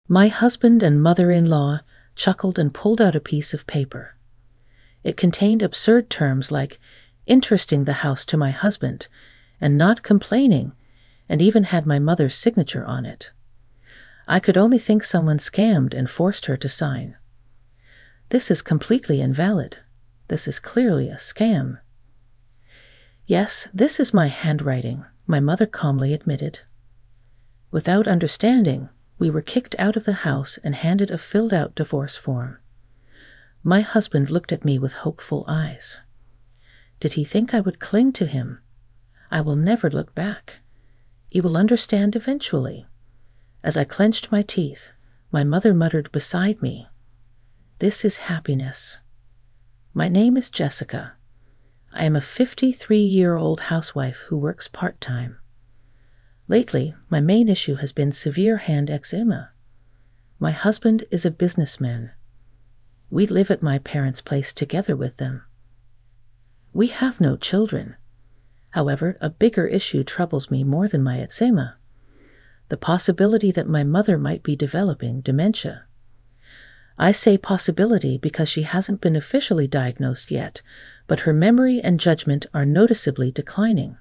My husband and mother-in-law chuckled and pulled out a piece of paper. It contained absurd terms like interesting the house to my husband and not complaining, and even had my mother's signature on it. I could only think someone scammed and forced her to sign. This is completely invalid. This is clearly a scam. Yes, this is my handwriting, my mother calmly admitted. Without understanding, we were kicked out of the house and handed a filled-out divorce form. My husband looked at me with hopeful eyes. Did he think I would cling to him? I will never look back. You will understand eventually. As I clenched my teeth, my mother muttered beside me, "This is happiness. My name is Jessica. I am a 53-year-old housewife who works part-time. Lately, my main issue has been severe hand eczema. My husband is a businessman. We live at my parents' place together with them. We have no children. However, a bigger issue troubles me more than my eczema: the possibility that my mother might be developing dementia. I say possibility because she hasn't been officially diagnosed yet, but her memory and judgment are noticeably declining.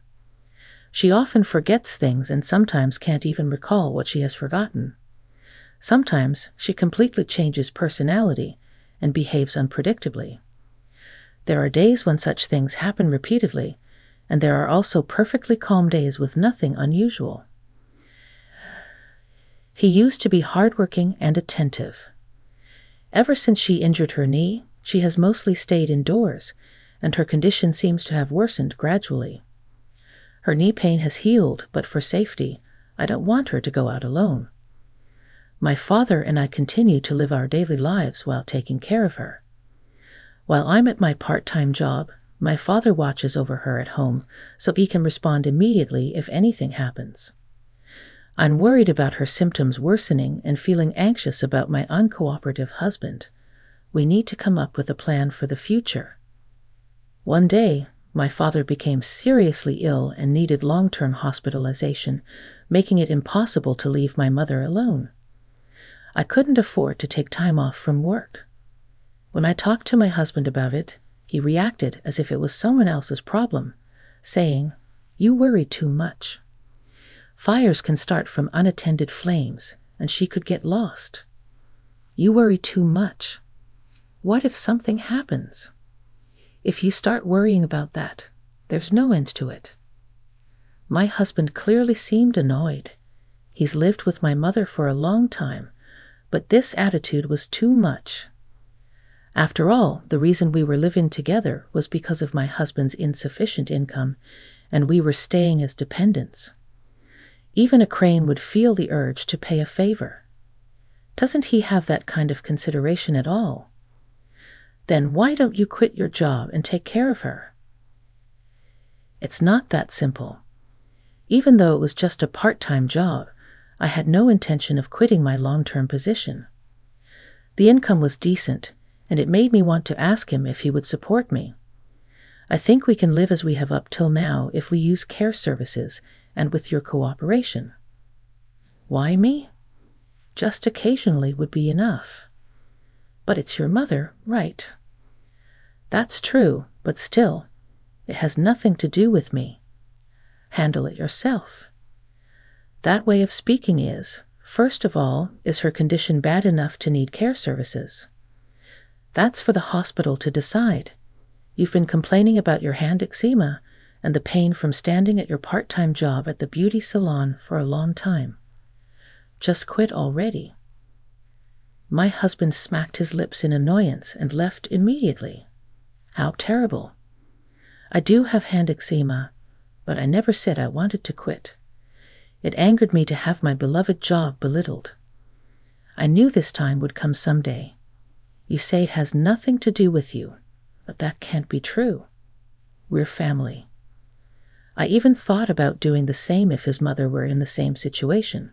She often forgets things and sometimes can't even recall what she has forgotten. Sometimes she completely changes personality and behaves unpredictably. There are days when such things happen repeatedly, and there are also perfectly calm days with nothing unusual. He used to be hardworking and attentive. Ever since she injured her knee, she has mostly stayed indoors, and her condition seems to have worsened gradually. Her knee pain has healed, but for safety, I don't want her to go out alone. My father and I continue to live our daily lives while taking care of her. While I'm at my part-time job, my father watches over her at home so he can respond immediately if anything happens. I'm worried about her symptoms worsening and feeling anxious about my uncooperative husband. We need to come up with a plan for the future. One day, my father became seriously ill and needed long-term hospitalization, making it impossible to leave my mother alone. I couldn't afford to take time off from work. When I talked to my husband about it, he reacted as if it was someone else's problem, saying, "You worry too much. Fires can start from unattended flames, and she could get lost. You worry too much. What if something happens? If you start worrying about that, there's no end to it." My husband clearly seemed annoyed. He's lived with my mother for a long time, but this attitude was too much. After all, the reason we were living together was because of my husband's insufficient income, and we were staying as dependents. Even a crane would feel the urge to pay a favor. Doesn't he have that kind of consideration at all? Then why don't you quit your job and take care of her? It's not that simple. Even though it was just a part-time job, I had no intention of quitting my long-term position. The income was decent, and it made me want to ask him if he would support me. I think we can live as we have up till now if we use care services and with your cooperation. Why me? Just occasionally would be enough. But it's your mother, right? That's true, but still, it has nothing to do with me. Handle it yourself. That way of speaking is, first of all, is her condition bad enough to need care services? That's for the hospital to decide. You've been complaining about your hand eczema and the pain from standing at your part-time job at the beauty salon for a long time. Just quit already. My husband smacked his lips in annoyance and left immediately. How terrible. I do have hand eczema, but I never said I wanted to quit. It angered me to have my beloved job belittled. I knew this time would come someday. You say it has nothing to do with you, but that can't be true. We're family. I even thought about doing the same if his mother were in the same situation.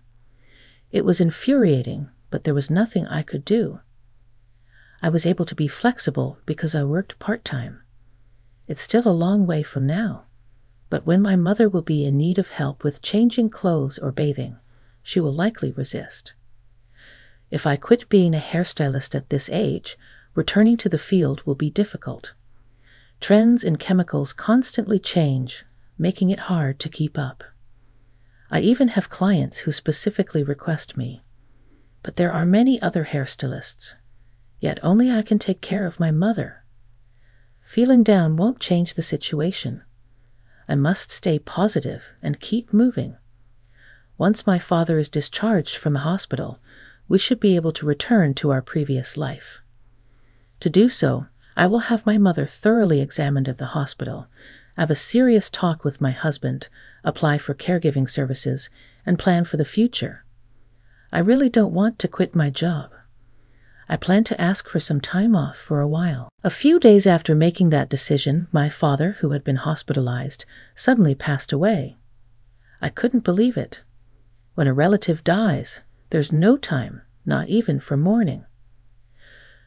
It was infuriating, but there was nothing I could do. I was able to be flexible because I worked part-time. It's still a long way from now, but when my mother will be in need of help with changing clothes or bathing, she will likely resist. If I quit being a hairstylist at this age, returning to the field will be difficult. Trends in chemicals constantly change, making it hard to keep up. I even have clients who specifically request me. But there are many other hairstylists, yet only I can take care of my mother. Feeling down won't change the situation. I must stay positive and keep moving. Once my father is discharged from the hospital, we should be able to return to our previous life. To do so, I will have my mother thoroughly examined at the hospital, have a serious talk with my husband, apply for caregiving services, and plan for the future. I really don't want to quit my job. I plan to ask for some time off for a while. A few days after making that decision, my father, who had been hospitalized, suddenly passed away. I couldn't believe it. When a relative dies, there's no time, not even for mourning.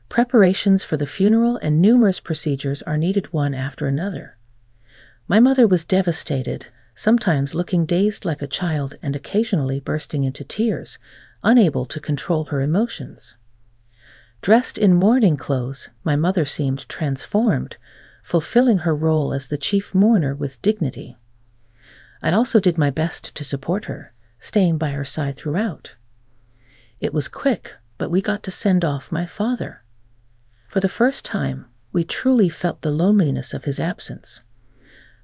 Preparations for the funeral and numerous procedures are needed one after another. My mother was devastated, sometimes looking dazed like a child and occasionally bursting into tears, unable to control her emotions. Dressed in mourning clothes, my mother seemed transformed, fulfilling her role as the chief mourner with dignity. I also did my best to support her, staying by her side throughout. It was quick, but we got to send off my father. For the first time, we truly felt the loneliness of his absence.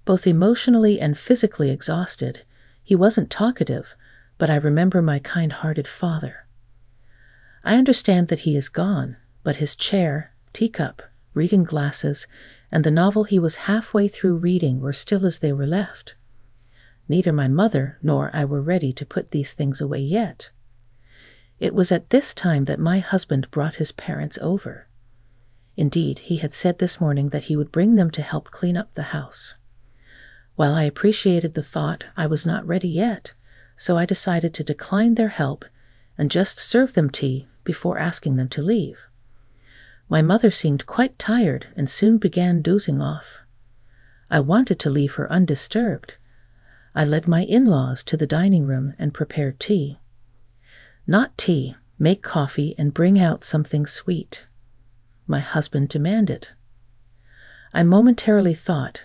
Both emotionally and physically exhausted, he wasn't talkative, but I remember my kind-hearted father. I understand that he is gone, but his chair, teacup, reading glasses, and the novel he was halfway through reading were still as they were left. Neither my mother nor I were ready to put these things away yet. It was at this time that my husband brought his parents over. Indeed, he had said this morning that he would bring them to help clean up the house. While I appreciated the thought, I was not ready yet, so I decided to decline their help and just serve them tea before asking them to leave. My mother seemed quite tired and soon began dozing off. I wanted to leave her undisturbed. I led my in-laws to the dining room and prepared tea. Not tea, make coffee and bring out something sweet. My husband demanded. I momentarily thought,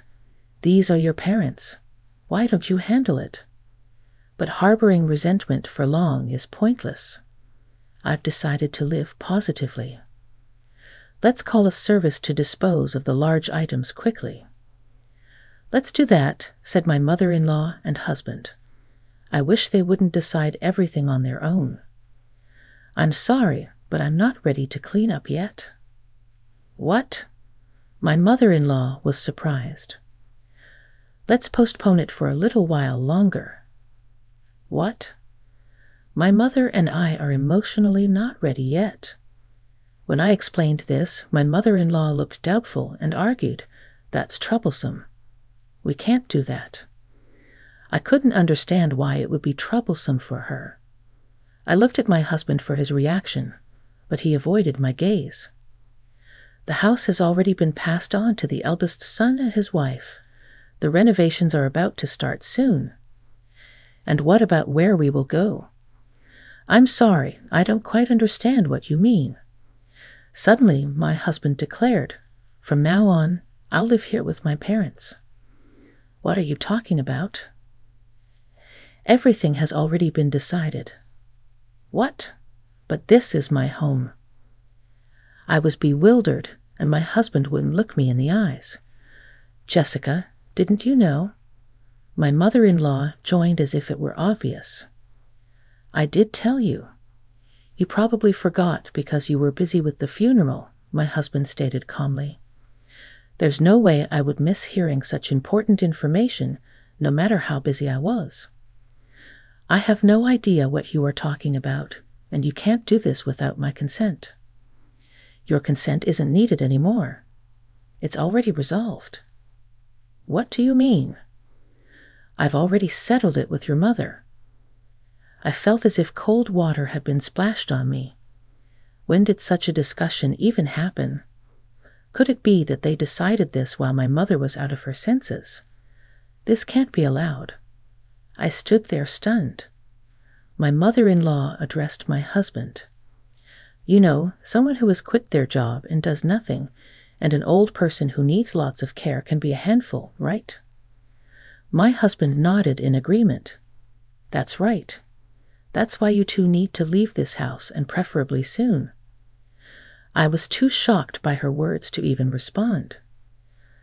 these are your parents. Why don't you handle it? But harboring resentment for long is pointless. I've decided to live positively. Let's call a service to dispose of the large items quickly. Let's do that, said my mother-in-law and husband. I wish they wouldn't decide everything on their own. I'm sorry, but I'm not ready to clean up yet. What? My mother-in-law was surprised. Let's postpone it for a little while longer. What? My mother and I are emotionally not ready yet. When I explained this, my mother-in-law looked doubtful and argued, that's troublesome. We can't do that. I couldn't understand why it would be troublesome for her. I looked at my husband for his reaction, but he avoided my gaze. The house has already been passed on to the eldest son and his wife. The renovations are about to start soon. And what about where we will go? I'm sorry, I don't quite understand what you mean. Suddenly, my husband declared, from now on, I'll live here with my parents. What are you talking about? Everything has already been decided. What? But this is my home. I was bewildered, and my husband wouldn't look me in the eyes. Jessica, didn't you know? My mother-in-law joined as if it were obvious. I did tell you. You probably forgot because you were busy with the funeral, my husband stated calmly. There's no way I would miss hearing such important information, no matter how busy I was. I have no idea what you are talking about, and you can't do this without my consent. Your consent isn't needed anymore. It's already resolved. What do you mean? I've already settled it with your mother. I felt as if cold water had been splashed on me. When did such a discussion even happen? Could it be that they decided this while my mother was out of her senses? This can't be allowed. I stood there stunned. My mother-in-law addressed my husband. You know, someone who has quit their job and does nothing, and an old person who needs lots of care can be a handful, right? My husband nodded in agreement. That's right. That's why you two need to leave this house, and preferably soon. I was too shocked by her words to even respond.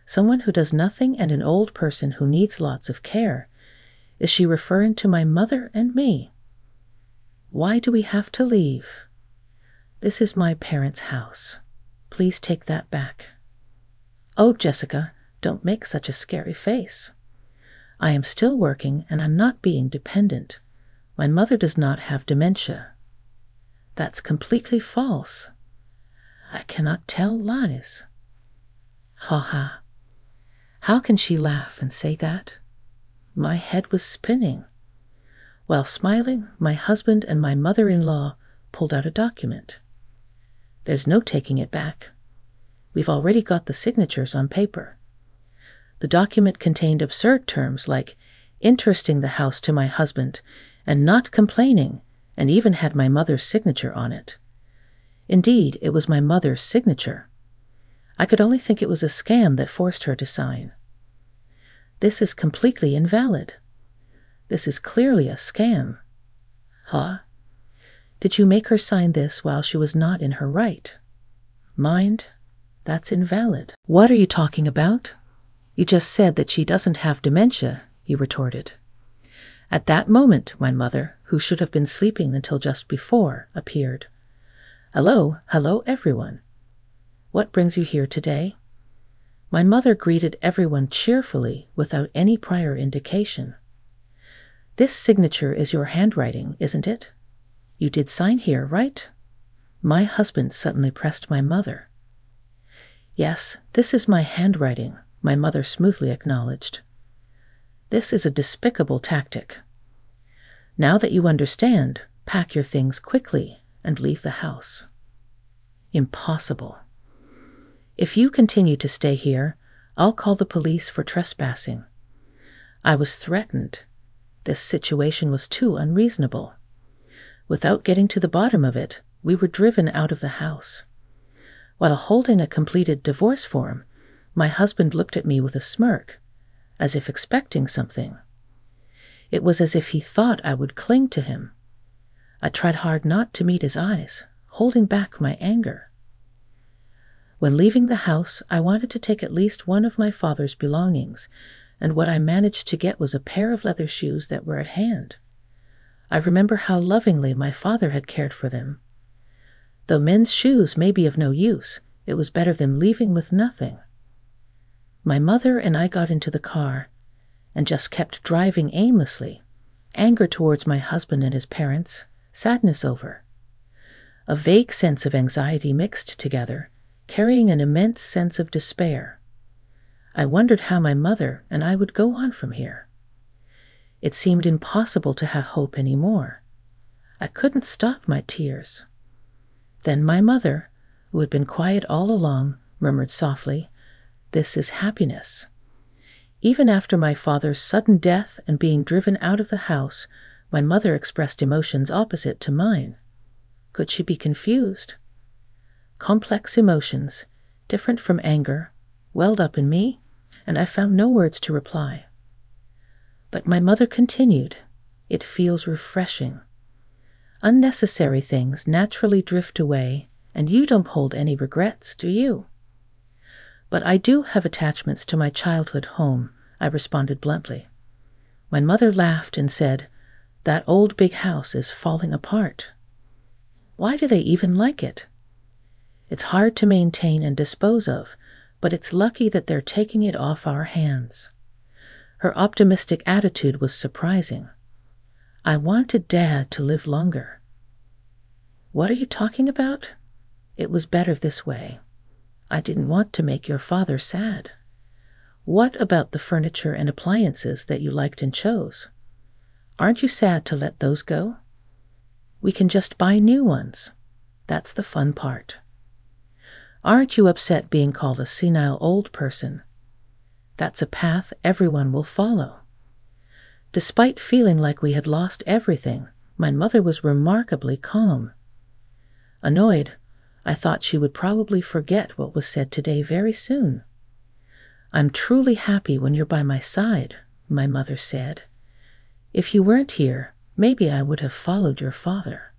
Someone who does nothing and an old person who needs lots of care. Is she referring to my mother and me? Why do we have to leave? This is my parents' house. Please take that back. Oh, Jessica, don't make such a scary face. I am still working and I'm not being dependent. My mother does not have dementia. That's completely false. I cannot tell lies. Ha ha. How can she laugh and say that? My head was spinning. While smiling, my husband and my mother-in-law pulled out a document. There's no taking it back. We've already got the signatures on paper. The document contained absurd terms like interesting the house to my husband and not complaining, and even had my mother's signature on it. Indeed, it was my mother's signature. I could only think it was a scam that forced her to sign. This is completely invalid. This is clearly a scam. Huh? Did you make her sign this while she was not in her right? Mind? That's invalid. What are you talking about? You just said that she doesn't have dementia, he retorted. At that moment, my mother, who should have been sleeping until just before, appeared. Hello, everyone. What brings you here today? My mother greeted everyone cheerfully without any prior indication. This signature is your handwriting, isn't it? You did sign here, right? My husband suddenly pressed my mother. Yes, this is my handwriting, my mother smoothly acknowledged. This is a despicable tactic. Now that you understand, pack your things quickly and leave the house. Impossible. If you continue to stay here, I'll call the police for trespassing. I was threatened. This situation was too unreasonable. Without getting to the bottom of it, we were driven out of the house. While holding a completed divorce form, my husband looked at me with a smirk, as if expecting something. It was as if he thought I would cling to him. I tried hard not to meet his eyes, holding back my anger. When leaving the house, I wanted to take at least one of my father's belongings, and what I managed to get was a pair of leather shoes that were at hand. I remember how lovingly my father had cared for them. Though men's shoes may be of no use, it was better than leaving with nothing. My mother and I got into the car and just kept driving aimlessly, anger towards my husband and his parents, sadness over. A vague sense of anxiety mixed together, carrying an immense sense of despair. I wondered how my mother and I would go on from here. It seemed impossible to have hope anymore. I couldn't stop my tears. Then my mother, who had been quiet all along, murmured softly, "This is happiness." Even after my father's sudden death and being driven out of the house, my mother expressed emotions opposite to mine. Could she be confused? Complex emotions, different from anger, welled up in me, and I found no words to reply. But my mother continued, "It feels refreshing. Unnecessary things naturally drift away, and you don't hold any regrets, do you?" "But I do have attachments to my childhood home," I responded bluntly. My mother laughed and said, "That old big house is falling apart. Why do they even like it? It's hard to maintain and dispose of, but it's lucky that they're taking it off our hands." Her optimistic attitude was surprising. I wanted Dad to live longer. "What are you talking about? It was better this way. I didn't want to make your father sad. What about the furniture and appliances that you liked and chose? Aren't you sad to let those go? We can just buy new ones. That's the fun part. Aren't you upset being called a senile old person? That's a path everyone will follow." Despite feeling like we had lost everything, my mother was remarkably calm. Annoyed, I thought she would probably forget what was said today very soon. "I'm truly happy when you're by my side," my mother said. "If you weren't here, maybe I would have followed your father."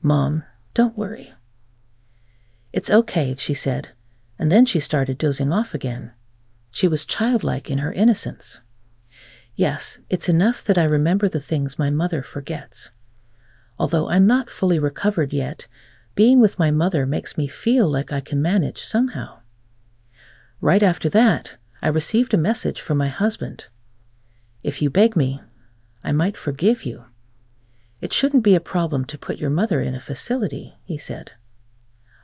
"Mom, don't worry." "It's okay," she said, and then she started dozing off again. She was childlike in her innocence. Yes, it's enough that I remember the things my mother forgets. Although I'm not fully recovered yet, being with my mother makes me feel like I can manage somehow. Right after that, I received a message from my husband. "If you beg me, I might forgive you. It shouldn't be a problem to put your mother in a facility," he said.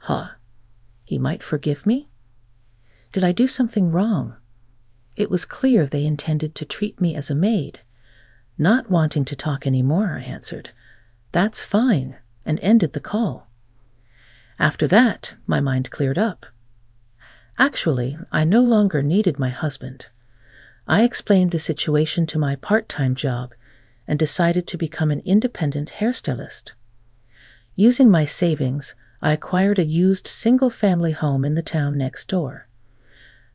Huh? He might forgive me? Did I do something wrong? It was clear they intended to treat me as a maid. Not wanting to talk any more, I answered, "That's fine," and ended the call. After that, my mind cleared up. Actually, I no longer needed my husband. I explained the situation to my part-time job and decided to become an independent hairstylist. Using my savings, I acquired a used single-family home in the town next door.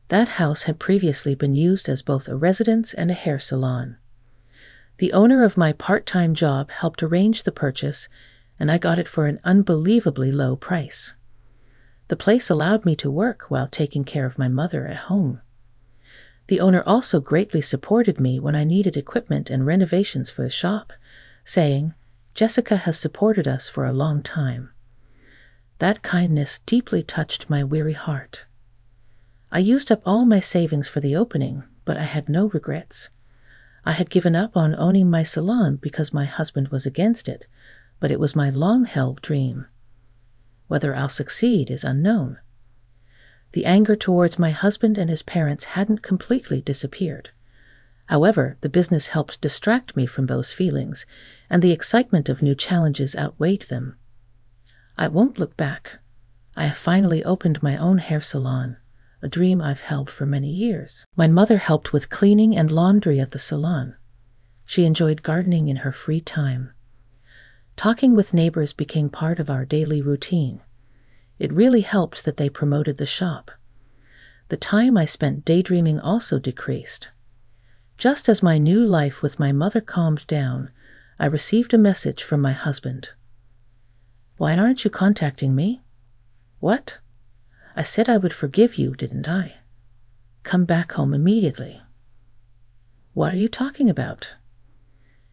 That house had previously been used as both a residence and a hair salon. The owner of my part-time job helped arrange the purchase, and I got it for an unbelievably low price. The place allowed me to work while taking care of my mother at home. The owner also greatly supported me when I needed equipment and renovations for the shop, saying, "Jessica has supported us for a long time." That kindness deeply touched my weary heart. I used up all my savings for the opening, but I had no regrets. I had given up on owning my salon because my husband was against it, but it was my long-held dream. Whether I'll succeed is unknown. The anger towards my husband and his parents hadn't completely disappeared. However, the business helped distract me from those feelings, and the excitement of new challenges outweighed them. I won't look back. I have finally opened my own hair salon, a dream I've held for many years. My mother helped with cleaning and laundry at the salon. She enjoyed gardening in her free time. Talking with neighbors became part of our daily routine. It really helped that they promoted the shop. The time I spent daydreaming also decreased. Just as my new life with my mother calmed down, I received a message from my husband. "Why aren't you contacting me?" "What? I said I would forgive you, didn't I? Come back home immediately." "What are you talking about?"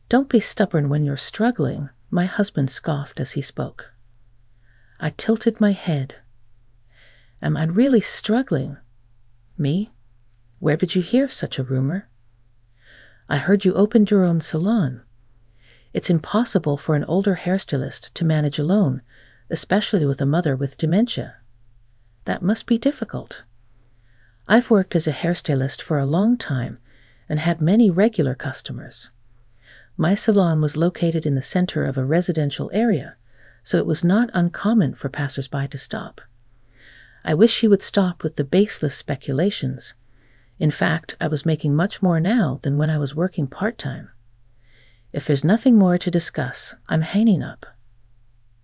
"Don't be stubborn when you're struggling," my husband scoffed as he spoke. I tilted my head. "Am I really struggling?" "Me? Where did you hear such a rumor?" "I heard you opened your own salon. It's impossible for an older hairstylist to manage alone, especially with a mother with dementia." "That must be difficult." "I've worked as a hairstylist for a long time and had many regular customers. My salon was located in the center of a residential area, so it was not uncommon for passersby to stop. I wish he would stop with the baseless speculations. In fact, I was making much more now than when I was working part-time. If there's nothing more to discuss, I'm hanging up."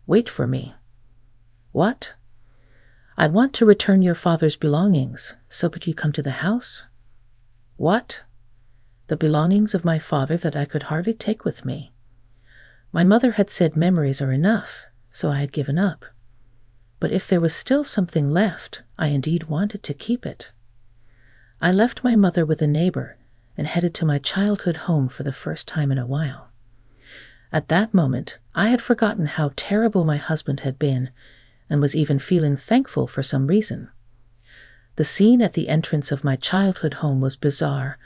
"Wait for me." "What?" "I'd want to return your father's belongings, so could you come to the house?" "What?" "The belongings of my father that I could hardly take with me. My mother had said memories are enough, so I had given up. But if there was still something left, I indeed wanted to keep it." I left my mother with a neighbor and headed to my childhood home for the first time in a while. At that moment, I had forgotten how terrible my husband had been and was even feeling thankful for some reason. The scene at the entrance of my childhood home was bizarre,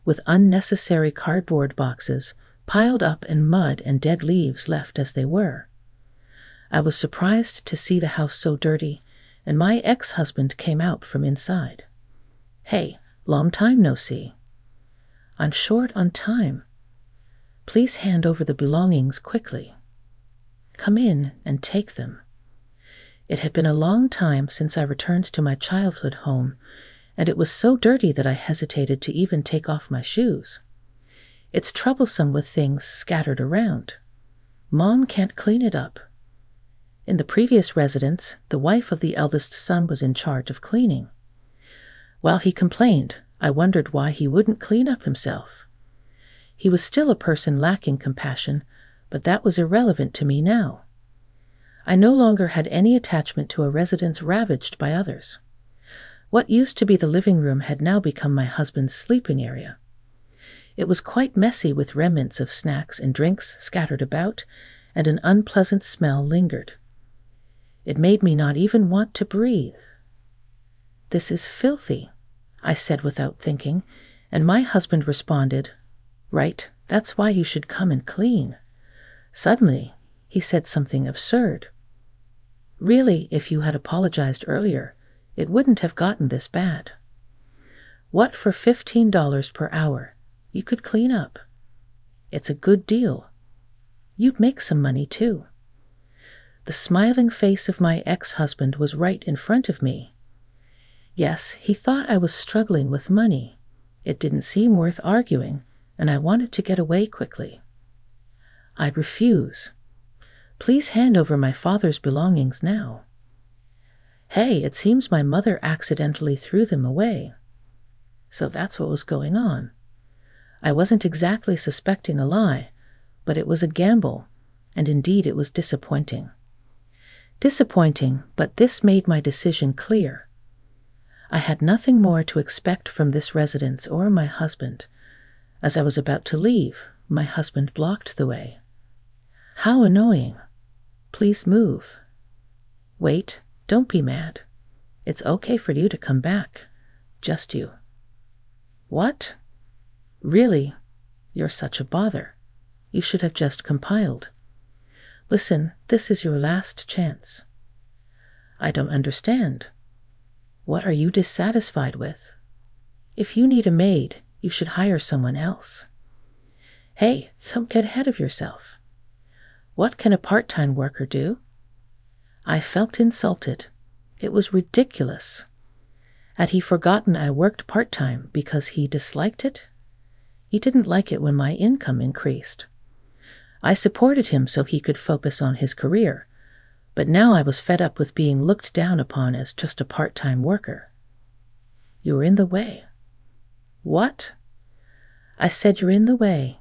with unnecessary cardboard boxes piled up and mud and dead leaves left as they were. I was surprised to see the house so dirty, and my ex-husband came out from inside. "Hey, long time no see." "I'm short on time." "Please hand over the belongings quickly." "Come in and take them." It had been a long time since I returned to my childhood home, and it was so dirty that I hesitated to even take off my shoes. It's troublesome with things scattered around. Mom can't clean it up. In the previous residence, the wife of the eldest son was in charge of cleaning. While he complained, I wondered why he wouldn't clean up himself. He was still a person lacking compassion, but that was irrelevant to me now. I no longer had any attachment to a residence ravaged by others. What used to be the living room had now become my husband's sleeping area. It was quite messy with remnants of snacks and drinks scattered about, and an unpleasant smell lingered. It made me not even want to breathe. "This is filthy," I said without thinking, and my husband responded, "Right, that's why you should come and clean." Suddenly, he said something absurd. "Really, if you had apologized earlier, it wouldn't have gotten this bad. What for $15 per hour? You could clean up. It's a good deal. You'd make some money, too." The smiling face of my ex-husband was right in front of me. Yes, he thought I was struggling with money. It didn't seem worth arguing, and I wanted to get away quickly. "I refuse. Please hand over my father's belongings now." "Hey, it seems my mother accidentally threw them away." So that's what was going on. I wasn't exactly suspecting a lie, but it was a gamble, and indeed it was disappointing. Disappointing, but this made my decision clear. I had nothing more to expect from this residence or my husband. As I was about to leave, my husband blocked the way. "How annoying. Please move." "Wait, don't be mad. It's okay for you to come back. Just you." "What? Really? You're such a bother. You should have just compiled. Listen, this is your last chance." "I don't understand. What are you dissatisfied with? If you need a maid, you should hire someone else." "Hey, don't get ahead of yourself. What can a part-time worker do?" I felt insulted. It was ridiculous. Had he forgotten I worked part-time because he disliked it? He didn't like it when my income increased. I supported him so he could focus on his career, but now I was fed up with being looked down upon as just a part-time worker. "You're in the way." "What?" "I said you're in the way.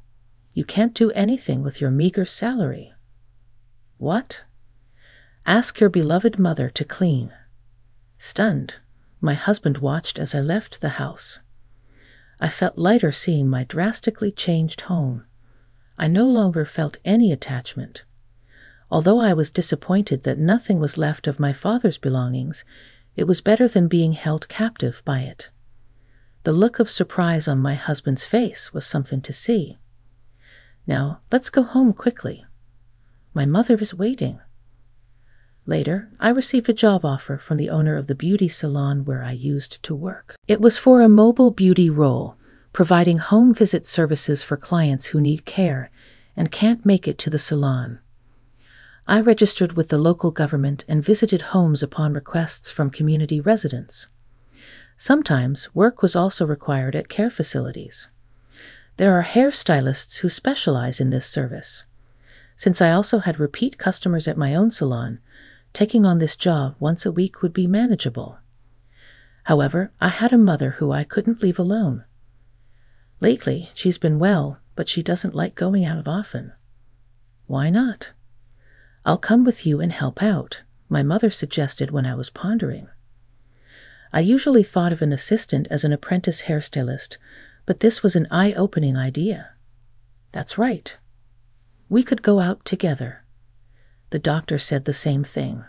You can't do anything with your meager salary." "What?" "Ask your beloved mother to clean." Stunned, my husband watched as I left the house. I felt lighter seeing my drastically changed home. I no longer felt any attachment. Although I was disappointed that nothing was left of my father's belongings, it was better than being held captive by it. The look of surprise on my husband's face was something to see. "Now, let's go home quickly. My mother is waiting." Later, I received a job offer from the owner of the beauty salon where I used to work. It was for a mobile beauty role, providing home visit services for clients who need care and can't make it to the salon. I registered with the local government and visited homes upon requests from community residents. Sometimes work was also required at care facilities. There are hairstylists who specialize in this service. Since I also had repeat customers at my own salon, taking on this job once a week would be manageable. However, I had a mother who I couldn't leave alone. Lately, she's been well, but she doesn't like going out often. "Why not?" "I'll come with you and help out," my mother suggested when I was pondering. I usually thought of an assistant as an apprentice hairstylist, but this was an eye-opening idea. That's right. We could go out together. The doctor said the same thing.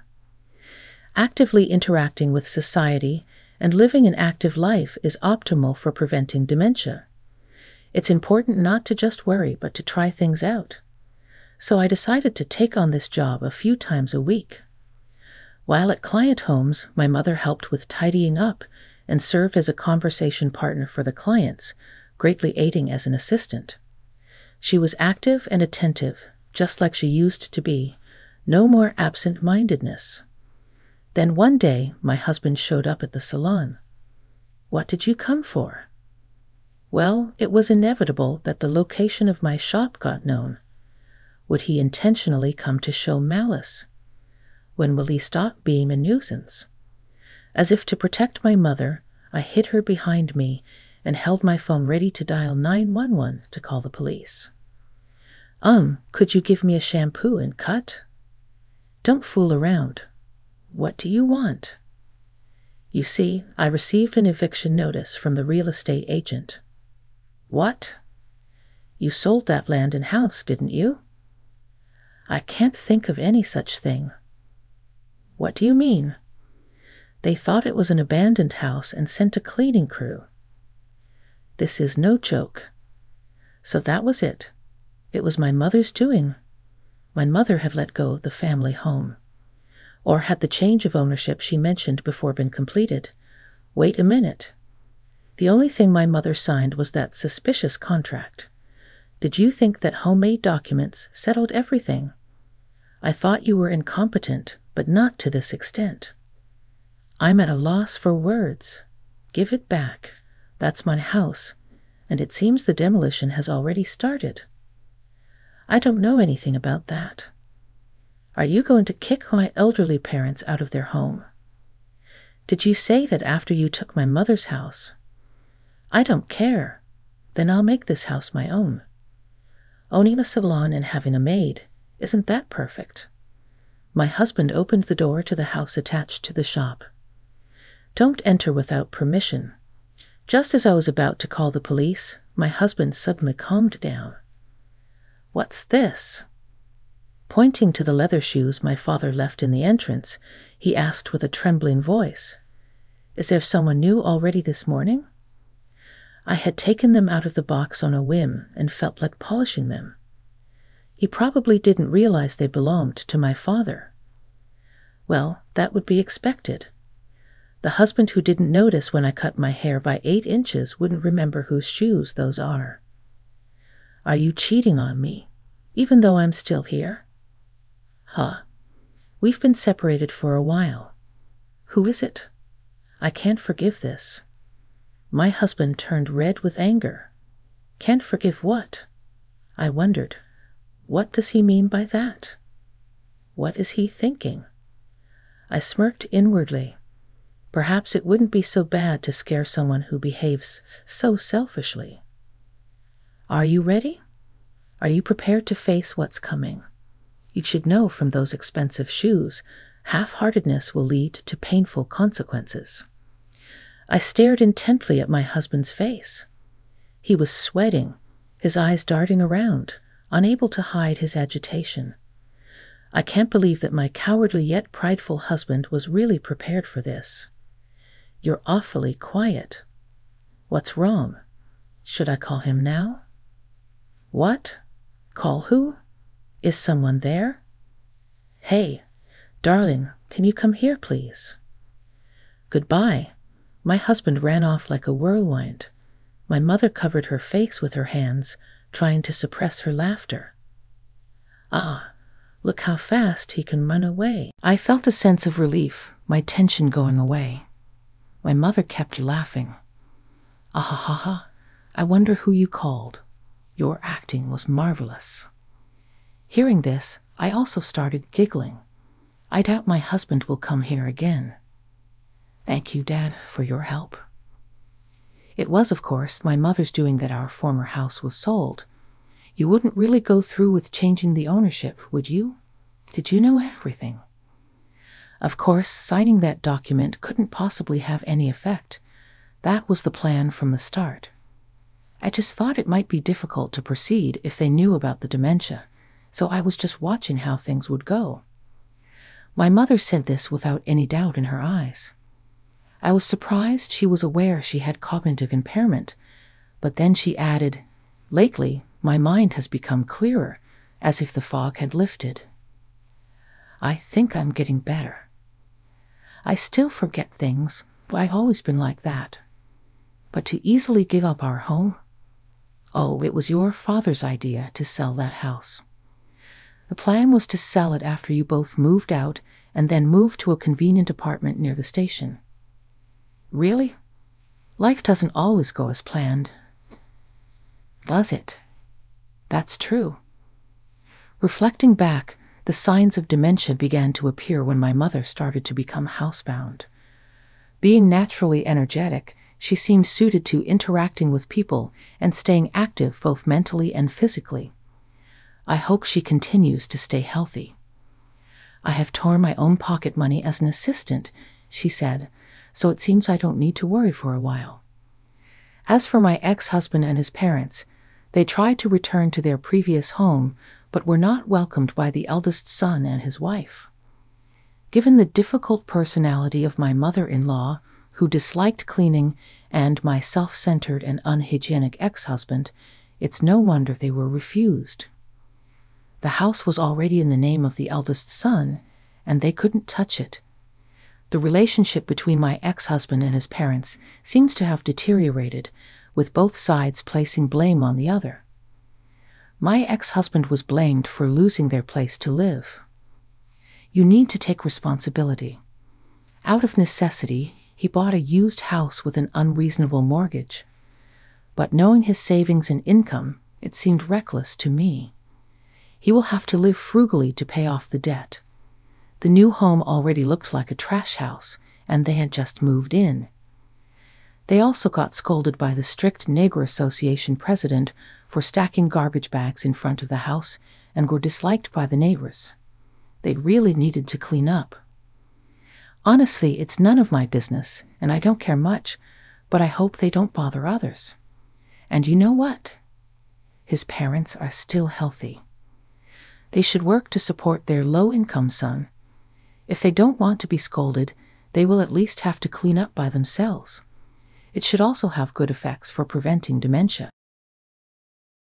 Actively interacting with society and living an active life is optimal for preventing dementia. It's important not to just worry, but to try things out. So I decided to take on this job a few times a week. While at client homes, my mother helped with tidying up and served as a conversation partner for the clients, greatly aiding as an assistant. She was active and attentive, just like she used to be. No more absent-mindedness. Then one day, my husband showed up at the salon. "What did you come for?" Well, it was inevitable that the location of my shop got known. Would he intentionally come to show malice? When will he stop being a nuisance? As if to protect my mother, I hid her behind me and held my phone ready to dial 911 to call the police. Could you give me a shampoo and cut? Don't fool around. What do you want? You see, I received an eviction notice from the real estate agent. What? You sold that land and house, didn't you? I can't think of any such thing. What do you mean? They thought it was an abandoned house and sent a cleaning crew. This is no joke. So that was it. It was my mother's doing. My mother had let go of the family home. Or had the change of ownership she mentioned before been completed? Wait a minute. The only thing my mother signed was that suspicious contract. Did you think that homemade documents settled everything? I thought you were incompetent, but not to this extent. I'm at a loss for words. Give it back. That's my house, and it seems the demolition has already started. I don't know anything about that. Are you going to kick my elderly parents out of their home? Did you say that after you took my mother's house? I don't care. Then I'll make this house my own. Owning a salon and having a maid, isn't that perfect? My husband opened the door to the house attached to the shop. Don't enter without permission. Just as I was about to call the police, my husband suddenly calmed down. What's this? Pointing to the leather shoes my father left in the entrance, he asked with a trembling voice, Is there someone new already this morning? I had taken them out of the box on a whim and felt like polishing them. He probably didn't realize they belonged to my father. Well, that would be expected. The husband who didn't notice when I cut my hair by 8 inches wouldn't remember whose shoes those are. Are you cheating on me, even though I'm still here? We've been separated for a while. Who is it? I can't forgive this. My husband turned red with anger. Can't forgive what? I wondered, what does he mean by that? What is he thinking? I smirked inwardly. Perhaps it wouldn't be so bad to scare someone who behaves so selfishly. Are you ready? Are you prepared to face what's coming? You should know from those expensive shoes, half-heartedness will lead to painful consequences. I stared intently at my husband's face. He was sweating, his eyes darting around, unable to hide his agitation. I can't believe that my cowardly yet prideful husband was really prepared for this. You're awfully quiet. What's wrong? Should I call him now? What? Call who? Is someone there? Hey, darling, can you come here, please? Goodbye. My husband ran off like a whirlwind. My mother covered her face with her hands, trying to suppress her laughter. Look how fast he can run away. I felt a sense of relief, my tension going away. My mother kept laughing. I wonder who you called. Your acting was marvelous. Hearing this, I also started giggling. I doubt my husband will come here again. Thank you, Dad, for your help. It was, of course, my mother's doing that our former house was sold. You wouldn't really go through with changing the ownership, would you? Did you know everything? Of course, signing that document couldn't possibly have any effect. That was the plan from the start. I just thought it might be difficult to proceed if they knew about the dementia, so I was just watching how things would go. My mother said this without any doubt in her eyes. I was surprised she was aware she had cognitive impairment, but then she added, Lately, my mind has become clearer, as if the fog had lifted. I think I'm getting better. I still forget things, but I've always been like that. But to easily give up our home? Oh, it was your father's idea to sell that house. The plan was to sell it after you both moved out and then move to a convenient apartment near the station. Really? Life doesn't always go as planned, does it? That's true. Reflecting back, the The signs of dementia began to appear when my mother started to become housebound. Being naturally energetic, she seemed suited to interacting with people and staying active both mentally and physically. I hope she continues to stay healthy. I have torn my own pocket money as an assistant, she said, so it seems I don't need to worry for a while. As for my ex-husband and his parents, they tried to return to their previous home, but were not welcomed by the eldest son and his wife. Given the difficult personality of my mother-in-law, who disliked cleaning, and my self-centered and unhygienic ex-husband, it's no wonder they were refused. The house was already in the name of the eldest son, and they couldn't touch it. The relationship between my ex-husband and his parents seems to have deteriorated, with both sides placing blame on the other. My ex-husband was blamed for losing their place to live. You need to take responsibility. Out of necessity, he bought a used house with an unreasonable mortgage. But knowing his savings and income, it seemed reckless to me. He will have to live frugally to pay off the debt. The new home already looked like a trash house, and they had just moved in. They also got scolded by the strict Neighbor Association president for stacking garbage bags in front of the house and were disliked by the neighbors. They really needed to clean up. Honestly, it's none of my business, and I don't care much, but I hope they don't bother others. And you know what? His parents are still healthy. They should work to support their low-income son. If they don't want to be scolded, they will at least have to clean up by themselves. It should also have good effects for preventing dementia.